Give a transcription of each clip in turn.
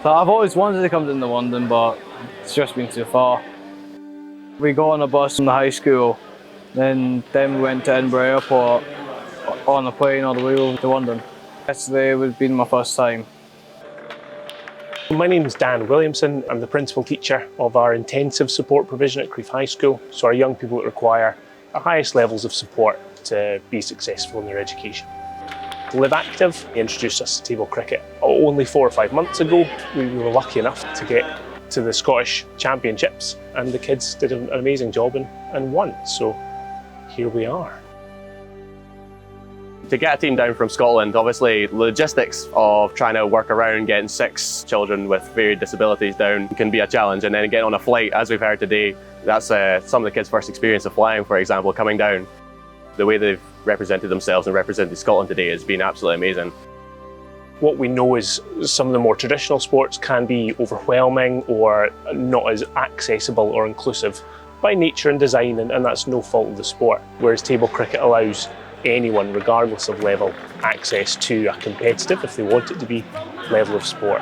So I've always wanted to come into London, but it's just been too far. We got on a bus from the high school, and then we went to Edinburgh Airport on a plane all the way over to London. Yesterday would have been my first time. My name is Dan Williamson. I'm the principal teacher of our intensive support provision at Crieff High School. So our young people that require the highest levels of support to be successful in their education. Live Active introduced us to table cricket only 4 or 5 months ago. We were lucky enough to get to the Scottish Championships, and the kids did an amazing job and won. So here we are. To get a team down from Scotland, obviously logistics of trying to work around getting 6 children with varied disabilities down can be a challenge, and then getting on a flight, as we've heard today, that's some of the kids' first experience of flying, for example, coming down. The way they've represented themselves and represented Scotland today has been absolutely amazing. What we know is some of the more traditional sports can be overwhelming or not as accessible or inclusive by nature and design, and that's no fault of the sport. Whereas table cricket allows anyone, regardless of level, access to a competitive, if they want it to be, level of sport,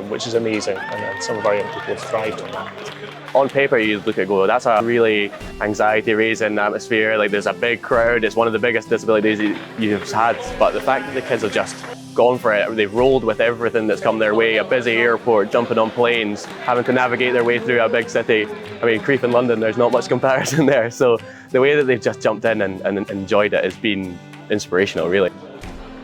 which is amazing, and some of our young people have thrived on that. On paper, you look at go, that's a really anxiety-raising atmosphere, like there's a big crowd, it's one of the biggest disabilities you've had, but the fact that the kids have just gone for it, they've rolled with everything that's come their way, a busy airport, jumping on planes, having to navigate their way through a big city. I mean, Crieff in London, there's not much comparison there, so the way that they've just jumped in and enjoyed it has been inspirational, really.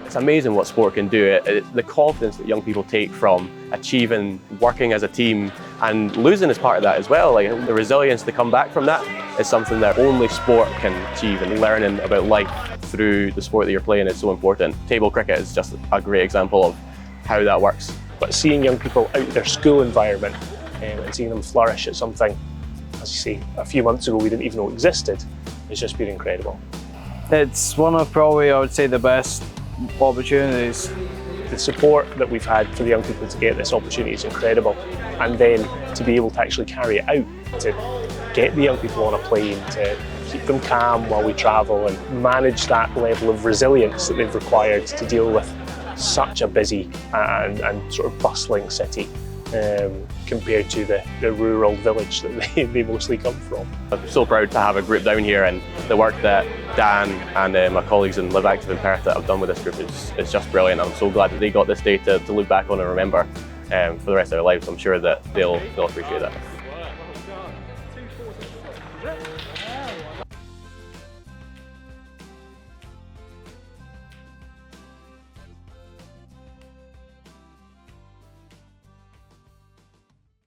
It's amazing what sport can do. The confidence that young people take from achieving, working as a team, and losing is part of that as well. Like the resilience to come back from that is something that only sport can achieve, and learning about life through the sport that you're playing is so important. Table cricket is just a great example of how that works. But seeing young people out of their school environment and seeing them flourish at something, as you say, a few months ago we didn't even know existed, has just been incredible. It's one of probably, I would say, the best opportunities. The support that we've had for the young people to get this opportunity is incredible, and then to be able to actually carry it out, to get the young people on a plane, to keep them calm while we travel and manage that level of resilience that they've required to deal with such a busy and sort of bustling city compared to the rural village that they mostly come from. I'm so proud to have a group down here, and the work that Dan and my colleagues in Live Active in Perth that have done with this group is just brilliant. I'm so glad that they got this day to look back on and remember for the rest of their lives. I'm sure that they'll appreciate that.